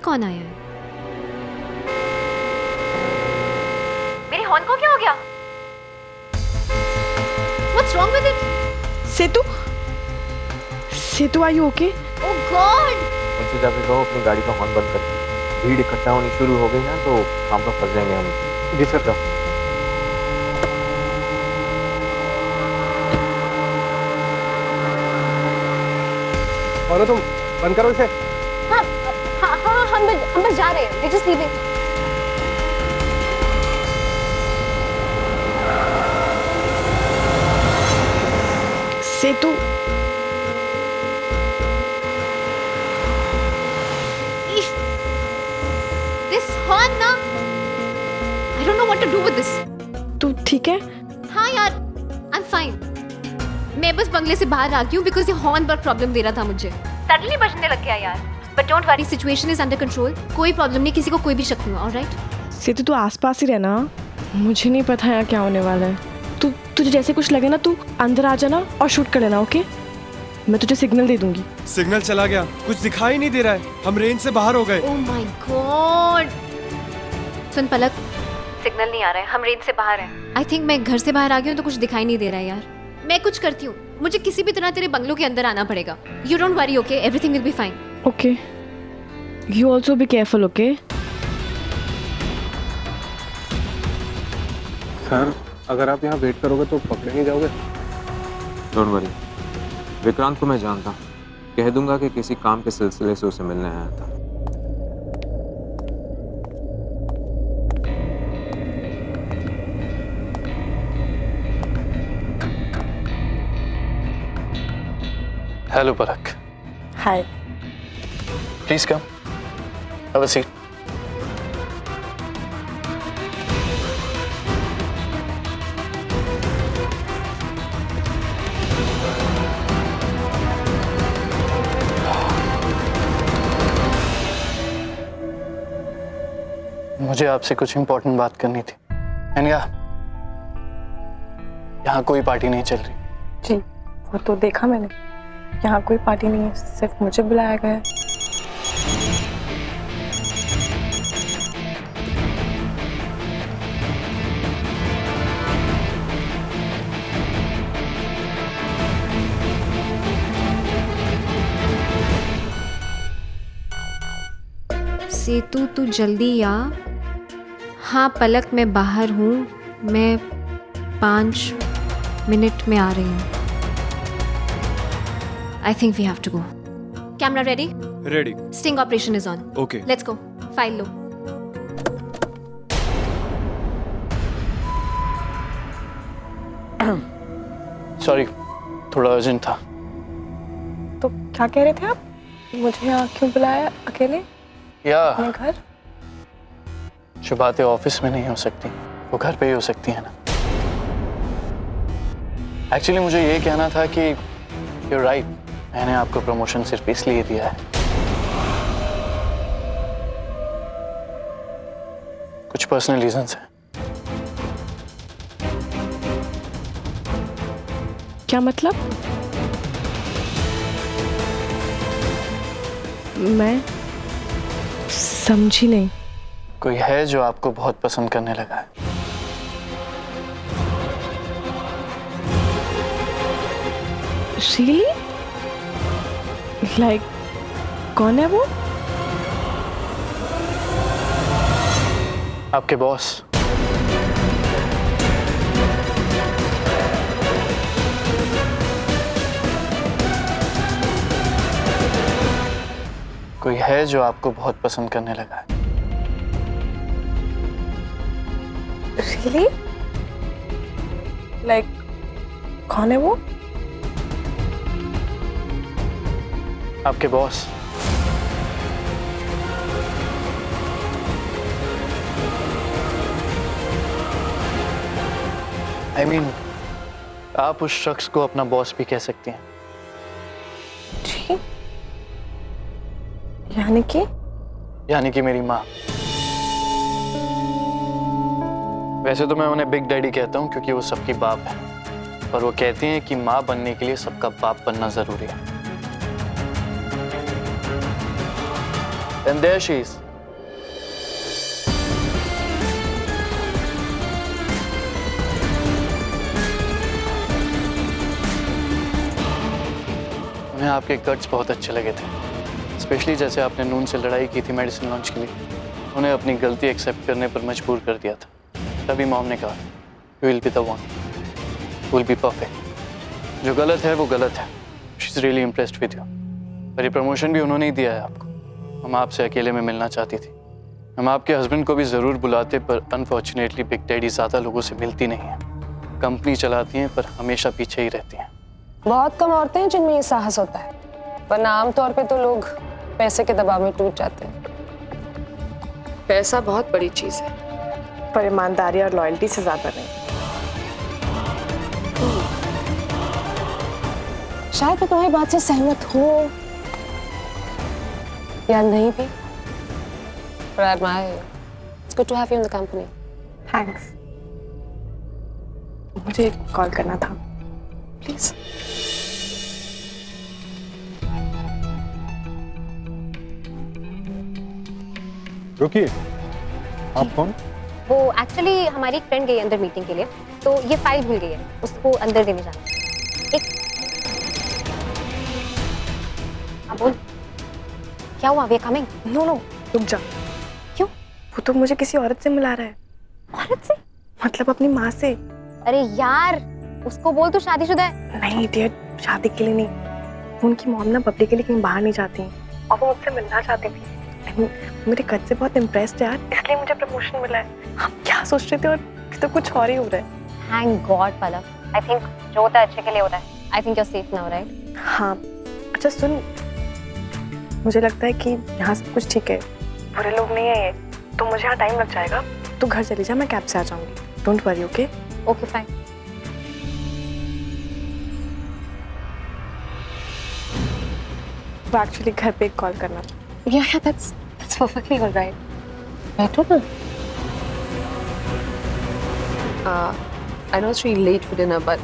कौन आया है? मेरे हॉर्न को क्या हो गया? What's wrong with it? Setu, Setu are you okay? Oh God! उनसे जाके कहो अपनी गाड़ी का हॉर्न बंद कर दे। भीड़ इकट्ठा होनी शुरू हो गई ना तो काम पर फंस जाएंगे हम। जी सर। जाओ। और तुम बंद करो इसे। हाँ, हम बस जा रहे हैं। We're just leaving. Setu, This horn ना, I don't know what to do with this. तू ठीक है? हाँ यार, I'm fine. मैं बस बंगले से बाहर आ गई हूँ because ये हॉर्न बहुत प्रॉब्लम दे रहा था मुझे। सडनली बजने लग गया यार। But don't worry, situation is under control. कोई प्रॉब्लम नहीं, किसी को कोई भी शक नहीं हुआ, alright? सेतु तू आसपास ही रहना, मुझे नहीं पता यहाँ क्या होने वाला है। तुझे जैसे कुछ लगे ना तू अंदर आ जाना और शूट कर लेना, ओके? मैं तुझे सिग्नल दे दूंगी। सिग्नल चला गया, कुछ दिखाई नहीं दे रहा है, हम रेंज से बाहर हो गए। Oh my God! Soon Palak, signal नहीं आ रहा है, हम रेंज से बाहर हैं। I think मैं घर से बाहर आ गई हूँ तो कुछ दिखाई नहीं दे रहा है यार। मैं कुछ करती हूँ, मुझे किसी भी तरह तेरे बंगलों के अंदर आना पड़ेगा। You don't worry, okay? Everything will be fine. Okay. You also be careful, okay? Sir, अगर आप यहाँ वेट करोगे तो पकड़े नहीं जाओगे? डोंट वरी, विक्रांत को मैं जानता हूँ। कह दूंगा कि किसी काम के सिलसिले से उसे मिलने आया था। Hello Palak. Hi. Please come, have a seat. मुझे आपसे कुछ इम्पोर्टेंट बात करनी थी। अनिया, यहाँ कोई पार्टी नहीं चल रही। जी, वो तो देखा मैंने। यहाँ कोई पार्टी नहीं है, सिर्फ मुझे बुलाया गया है। सेतु तू जल्दी आ। हाँ पलक, मैं बाहर हूँ, मैं 5 मिनट में आ रही हूँ। I think we have to go. Camera ready? Ready. Sting operation is on. Okay. Let's go. File low. Sorry, थोड़ा अर्जेंट था। तो क्या कह रहे थे आप? मुझे यहाँ क्यों बुलाया अकेले या अपने घर? जो बातें ऑफिस में नहीं हो सकती वो घर पे ही हो सकती है ना। एक्चुअली मुझे ये कहना था कि you're right, मैंने आपको प्रमोशन सिर्फ इसलिए दिया है। कुछ पर्सनल रीजंस हैं। क्या मतलब? मैं समझी नहीं। कोई है जो आपको बहुत पसंद करने लगा है। Really? Like, कौन है वो? आपके बॉस। कोई है जो आपको बहुत पसंद करने लगा है। Really? Like, कौन है वो? आपके बॉस। I mean, आप उस शख्स को अपना बॉस भी कह सकती हैं। जी? यानी कि मेरी माँ। वैसे तो मैं उन्हें बिग डैडी कहता हूँ क्योंकि वो सबकी बाप है, पर वो कहती हैं कि माँ बनने के लिए सबका बाप बनना जरूरी है। And there she is. उन्हें आपके कट्स बहुत अच्छे लगे थे, स्पेशली जैसे आपने नून से लड़ाई की थी मेडिसिन लॉन्च के लिए। उन्हें अपनी गलती एक्सेप्ट करने पर मजबूर कर दिया था। तभी मॉम ने कहा, you will be the one, you will be perfect. जो गलत है वो गलत है। She is really impressed with you. पर ये प्रमोशन भी उन्होंने ही दिया है आपको। हम आपसे अकेले में मिलना चाहती थी। हम आपके हस्बैंड को भी ज़रूर बुलाते, पर अनफॉर्चुनेटली बिग डैडी ज़्यादा लोगों से मिलती नहीं है। कंपनी चलाती हैं पर हमेशा पीछे ही रहती हैं। बहुत कम औरतें हैं जिनमें ये साहस होता है, वरना आमतौर पे तो लोग पैसे के दबाव में टूट जाते हैं। पैसा बहुत बड़ी चीज है, पर ईमानदारी और लॉयल्टी से ज्यादा नहीं। शायद मैं तुम्हारी बात से सहमत हूँ या नहीं भी, but I admire you. It's good to have you in the company. Thanks. मुझे कॉल करना था, प्लीज। रुकिए, आप कौन? वो एक्चुअली हमारी एक फ्रेंड गई अंदर मीटिंग के लिए, तो ये फाइल भूल गई है, उसको अंदर देने जाना। एक हाँ बोल, क्या हुआ? We are coming. No no, रुक जा। क्यों? वो तो मुझे किसी औरत से मिला रहा है। औरत से? मतलब अपनी माँ से। अरे यार, उसको बोल तो शादीशुदा है। नहीं डियर, शादी के लिए नहीं। वो उनकी मॉम ना बर्थडे के लिए कहीं बाहर नहीं जाती और वो मुझसे मिलना चाहती थी। मेरे कद से बहुत इम्प्रेस्ड है यार, इसलिए मुझे प्रमोशन मिला है। हम क्या सोच रहे थे और तो कुछ और ही हो रहा है। Thank God Palak, I think जो होता है अच्छे के लिए होता है। I think you are safe now, right? हाँ, अच्छा सुन, मुझे लगता है कि यहाँ सब कुछ ठीक है, बुरे लोग नहीं है ये, तो मुझे यहाँ टाइम लग जाएगा। तू घर चली जा, मैं कैब से आ जाऊंगी। Don't worry, okay? Okay fine. वो एक्चुअली घर पे एक कॉल करना। Yeah, that's perfectly all right. बैठो ना। I know it's really late for dinner, but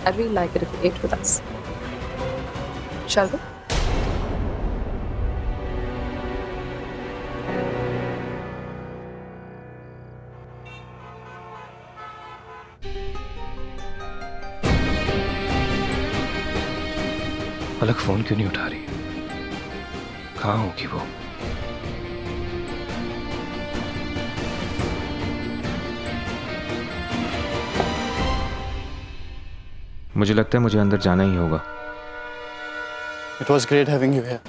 I'd really like it if you ate with us. Shall we? Palak phone क्यों नहीं उठा रही? कहाँ होगी वो? मुझे लगता है मुझे अंदर जाना ही होगा। It was great having you here.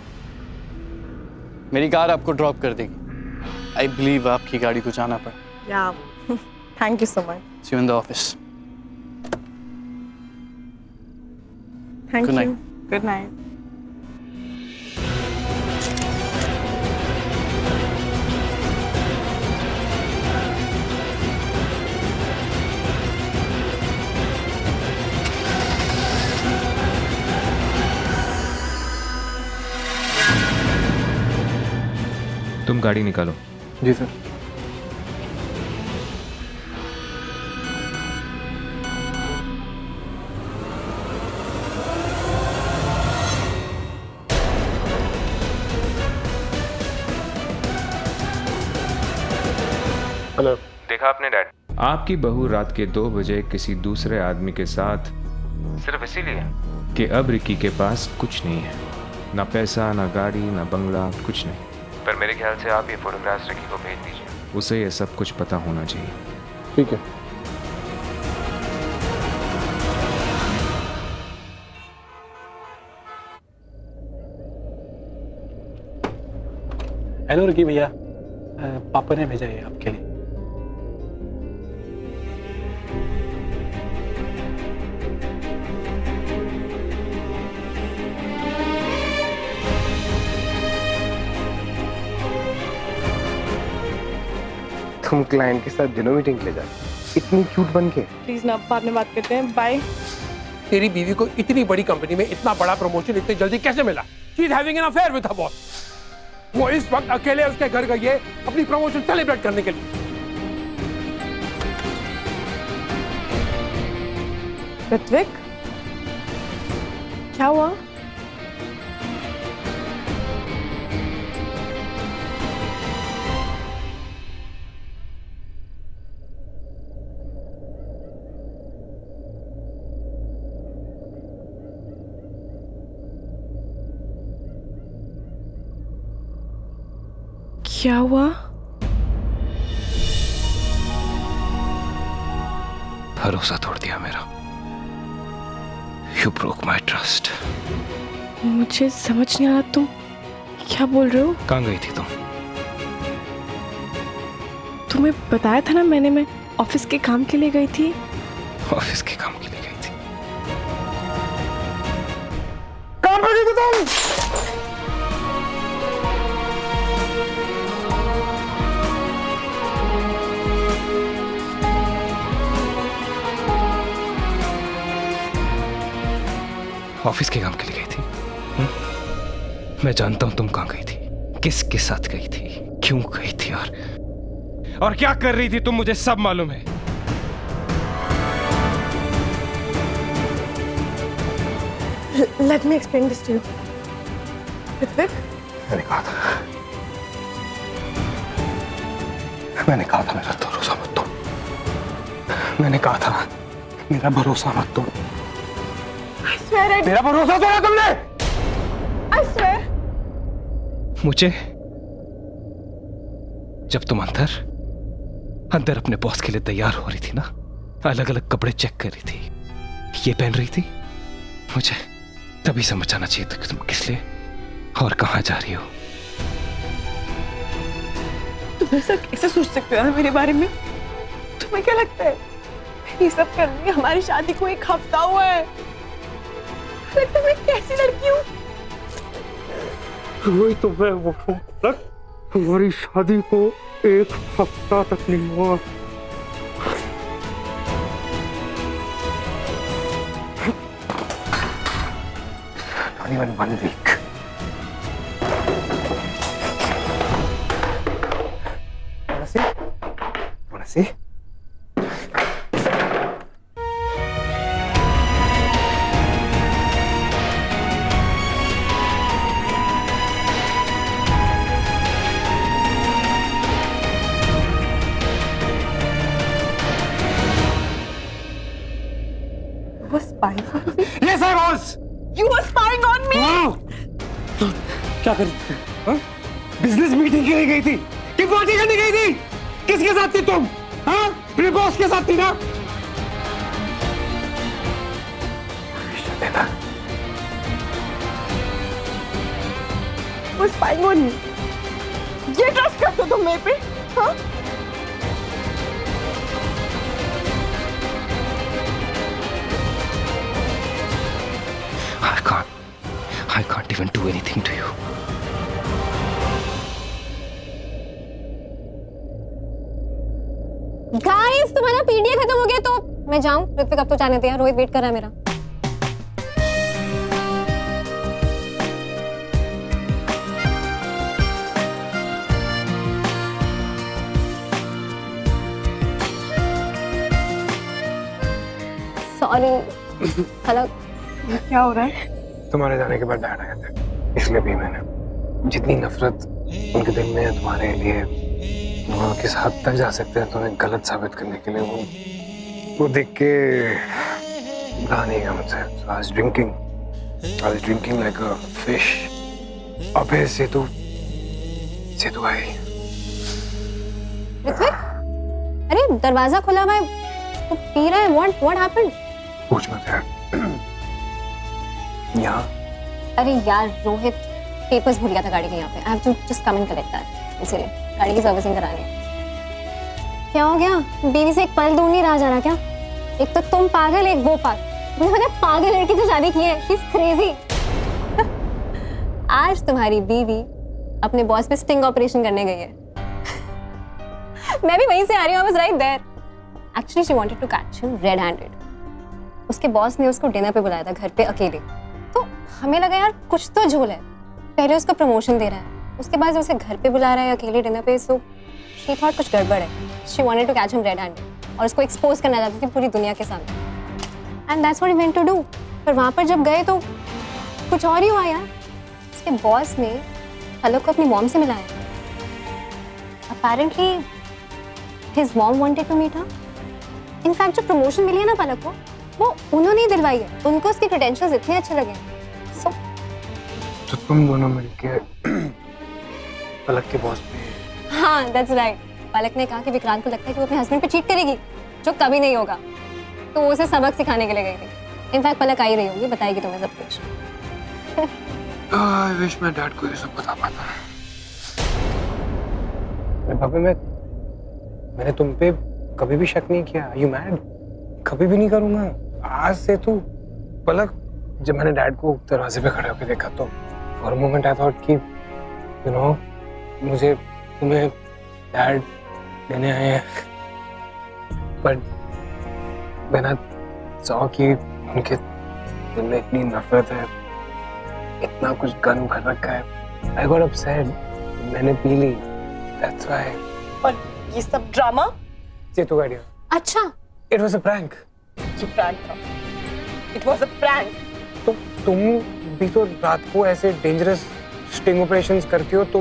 मेरी कार आपको ड्रॉप कर देगी। I believe आपकी गाड़ी को जाना पड़ा। या thank you so much. See you in the office. Thank Good you. night. Good night. तुम गाड़ी निकालो। जी सर। हेलो। देखा आपने डैड? आपकी बहू रात के 2 बजे किसी दूसरे आदमी के साथ, सिर्फ इसीलिए कि अब रिकी के पास कुछ नहीं है, ना पैसा, ना गाड़ी, ना बंगला, कुछ नहीं। पर मेरे ख्याल से आप ये फोटोग्राफ्स रिकी को भेज दीजिए, उसे ये सब कुछ पता होना चाहिए। ठीक है। हेलो रिकी भैया, पापा ने भेजा है आपके लिए। तुम क्लाइंट के साथ दिनों मीटिंग के लिए जाओ, इतनी क्यूट बन के। प्लीज ना, बाद में बात करते हैं। बाय। तेरी बीवी को इतनी बड़ी कंपनी में इतना बड़ा प्रमोशन इतनी जल्दी कैसे मिला? She is having an affair with her boss. वो इस वक्त अकेले उसके घर गई है अपनी प्रमोशन सेलिब्रेट करने के लिए। ऋत्विक, क्या हुआ? क्या हुआ? भरोसा तोड़ दिया मेरा। You broke my trust. मुझे समझ नहीं आ रहा, तुम क्या बोल रहे हो? कहाँ गई थी तुम? तुम्हें बताया था ना मैंने, मैं ऑफिस के काम के लिए गई थी। ऑफिस के काम के लिए गई थी? कहाँ पर गई थी तुम? ऑफिस के काम के लिए गई थी? मैं जानता हूं तुम कहां गई थी, किसके साथ गई थी, क्यों गई थी और क्या कर रही थी तुम, मुझे सब मालूम है। Let me explain this to you. Ritwik, मैंने कहा था मेरा भरोसा मत तोड़। मैंने कहा था मेरा भरोसा मत तोड़। I swear I मेरा भरोसा तोड़ा तुमने। I swear. मुझे जब तुम अंदर अपने बॉस के लिए तैयार हो रही थी ना, अलग अलग कपड़े चेक कर रही थी, ये पहन रही थी, मुझे तभी समझ आना चाहिए था कि तुम किस लिए और कहां जा रही हो। तुम ऐसा कैसे सोच सकते हो यार मेरे बारे में? तुम्हें क्या लगता है ये सब कर रही है? हमारी शादी को 1 हफ्ता हुआ है। लगता है मैं कैसी लड़की हूँ? वही तो मैं वो तक हमारी शादी को 1 हफ्ता तक नहीं हुआ। Not even 1 week. Wanna see? You were spying on me? Yes, I was. You were spying on me? क्या कर रही थी? बिजनेस मीटिंग के लिए गई थी कि पार्टी करने गई थी? किसके साथ थी तुम? हाँ? अपने बॉस के साथ थी ना? देना। You were spying on me. ये ट्रस्ट करते हो तुम मेरे पे? हाँ? I can't even do anything to you. Guys, तुम्हारा पीडीए खत्म हो गया तो मैं जाऊं? ऋत्विक अब तो जाने दे यार, रोहित वेट कर रहा है मेरा। सॉरी। हेलो, क्या हो रहा है? तुम्हारे जाने के बाद डैड आए थे, इसलिए भी मैंने जितनी नफरत उनके दिल में है तुम्हारे लिए, वो किस हद तक जा सकते हैं तुम्हें गलत साबित करने के लिए, वो देख के रहा नहीं गया मुझसे। I was drinking like a fish. अबे सेतु भाई। ऋत्विक, अरे दरवाजा खुला हुआ है, तू पी रहा है? What happened? पूछ मत यार। यहाँ अरे यार रोहित पेपर्स भूल गया था गाड़ी के यहाँ पे। I have to just come and collect that, इसलिए गाड़ी की सर्विसिंग करानी है। क्या हो गया? बीवी से एक पल दूर नहीं रहा जा रहा क्या? एक तो तुम पागल, एक वो पागल। मैंने पागल लड़की से शादी की है, शी इज क्रेजी। आज तुम्हारी बीवी अपने बॉस पे स्टिंग ऑपरेशन करने गई है। मैं भी वहीं से आ रही हूँ, I was right there. Actually she wanted to catch him red handed. उसके बॉस ने उसको डिनर पे बुलाया था घर पे अकेले, तो हमें लगा यार कुछ तो झोल है। पहले उसका प्रमोशन दे रहा है, उसके बाद उसे घर पे बुला रहा है अकेले डिनर पे, सो शी थॉट कुछ गड़बड़ है। She wanted to catch him red handed और उसको एक्सपोज करना चाहती थी पूरी दुनिया के सामने। And that's what he went to do. पर वहां पर जब गए तो कुछ और ही हुआ यार। उसके बॉस ने पलक को अपनी मॉम से मिलाया। Apparently his mom wanted to meet her. In fact जो प्रमोशन मिली है ना पलक को, वो उन्होंने ही दिलवाई है। उनको उसके क्रेडेंशियल्स इतने अच्छे लगे। So, तो तुम दोनों मिलके पलक के बॉस पे हाँ दैट्स राइट। पलक ने कहा कि विक्रांत को लगता है कि वो अपने हस्बैंड पे चीट करेगी, जो कभी नहीं होगा। तो वो उसे सबक सिखाने के लिए गई थी। इनफैक्ट पलक आई रही होगी, बताएगी तुम्हें सब कुछ। आई विश मैं डैड को ये सब बता पाता। पापा मैंने तुम पे कभी भी शक नहीं किया। You mad? कभी भी नहीं करूंगा आज से। तू पलक, जब मैंने डैड को दरवाजे पे खड़े होकर देखा तो for a moment I thought कि यू नो मुझे तुम्हें डैड लेने आए हैं, पर मैंने सॉ कि उनके दिल में इतनी नफरत है, इतना कुछ गन भर रखा है। आई गॉट अपसेट, मैंने पी ली, दैट्स व्हाई। और ये सब ड्रामा ये तो आइडिया। अच्छा, इट वाज अ प्रैंक। ये प्रैंक था। It was a prank. तो तुम भी तो रात को ऐसे डेंजरस स्टिंग ऑपरेशंस करती हो, तो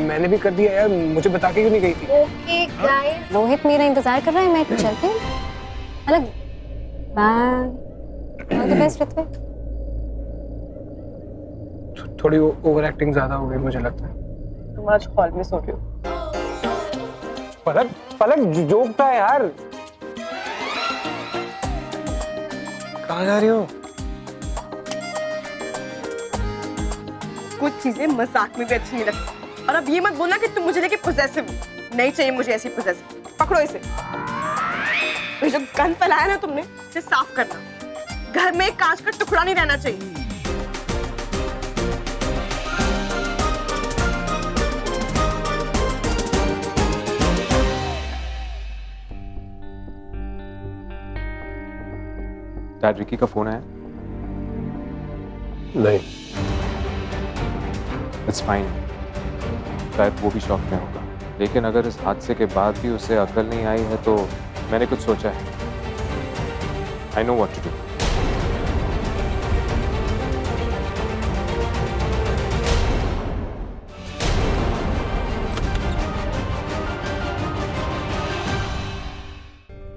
मैंने भी कर दिया यार। मुझे बता के क्यों नहीं गई थी? ओके गाइस, रोहित मेरा इंतजार कर रहा है, मैं चलती हूँ। अलग bye. All the best Ritwik. थोड़ी ओवर एक्टिंग ज्यादा हो गई मुझे लगता है। तुम आज हॉल में सो रही हो। पलक जोक था यार। कहाँ जा रही हो? कुछ चीजें मजाक में भी अच्छी नहीं लगती। और अब ये मत बोलना कि तुम मुझे लेके पोजेसिव हो। नहीं चाहिए मुझे ऐसी पोजेसिव। पकड़ो इसे। ये जो गन फैलाया ना तुमने, इसे साफ करना। घर में एक कांच का टुकड़ा नहीं रहना चाहिए। डैड, विकी का फोन है? नहीं। इट्स फाइन, शायद वो भी शॉक में होगा, लेकिन अगर इस हादसे के बाद भी उसे अकल नहीं आई है तो मैंने कुछ सोचा है। I know what to do.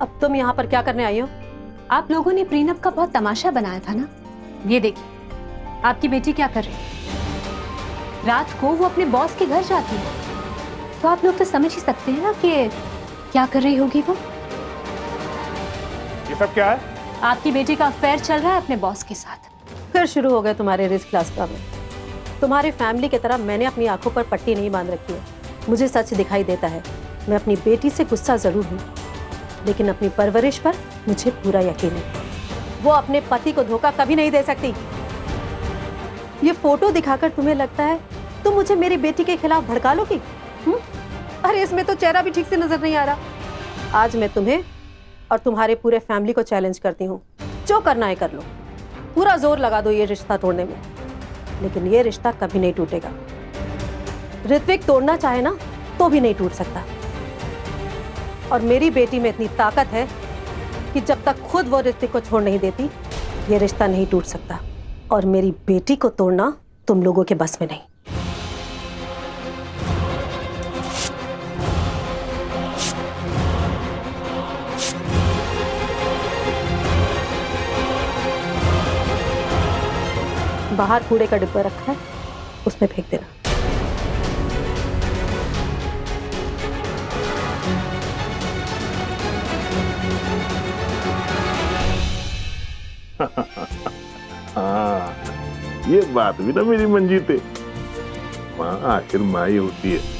अब तुम यहाँ पर क्या करने आई हो? आप लोगों ने प्रीनप का बहुत तमाशा बनाया था ना। ये देखिए, आपकी बेटी क्या कर रही है? रात को वो अपने बॉस के घर जाती है, तो आप लोग तो समझ ही सकते हैं ना कि क्या कर रही होगी वो। ये सब क्या है? आपकी बेटी का अफेयर चल रहा है अपने बॉस के साथ। फिर शुरू हो गए तुम्हारे रिस्क क्लास का में। तुम्हारे फैमिली की तरह मैंने अपनी आंखों पर पट्टी नहीं बांध रखी है। मुझे सच दिखाई देता है। मैं अपनी बेटी से गुस्सा जरूर हूँ, लेकिन अपनी परवरिश पर मुझे पूरा यकीन है। वो अपने पति को धोखा कभी नहीं दे सकती। ये फोटो दिखाकर तुम्हें लगता है तुम मुझे मेरी बेटी के खिलाफ भड़का लोगी? अरे इसमें तो चेहरा भी ठीक से नजर नहीं आ रहा। आज मैं तुम्हें और तुम्हारे पूरे फैमिली को चैलेंज करती हूँ। जो करना है कर लो, पूरा जोर लगा दो ये रिश्ता तोड़ने में, लेकिन ये रिश्ता कभी नहीं टूटेगा। ऋत्विक तोड़ना चाहे ना तो भी नहीं टूट सकता। और मेरी बेटी में इतनी ताकत है कि जब तक खुद वो ऋत्विक को छोड़ नहीं देती, ये रिश्ता नहीं टूट सकता। और मेरी बेटी को तोड़ना तुम लोगों के बस में नहीं। बाहर कूड़े का डिब्बा रखा है, उसमें फेंक देना। हाँ, ये बात भी ना मेरी मंजीत है। माँ आखिर माँ ही होती है।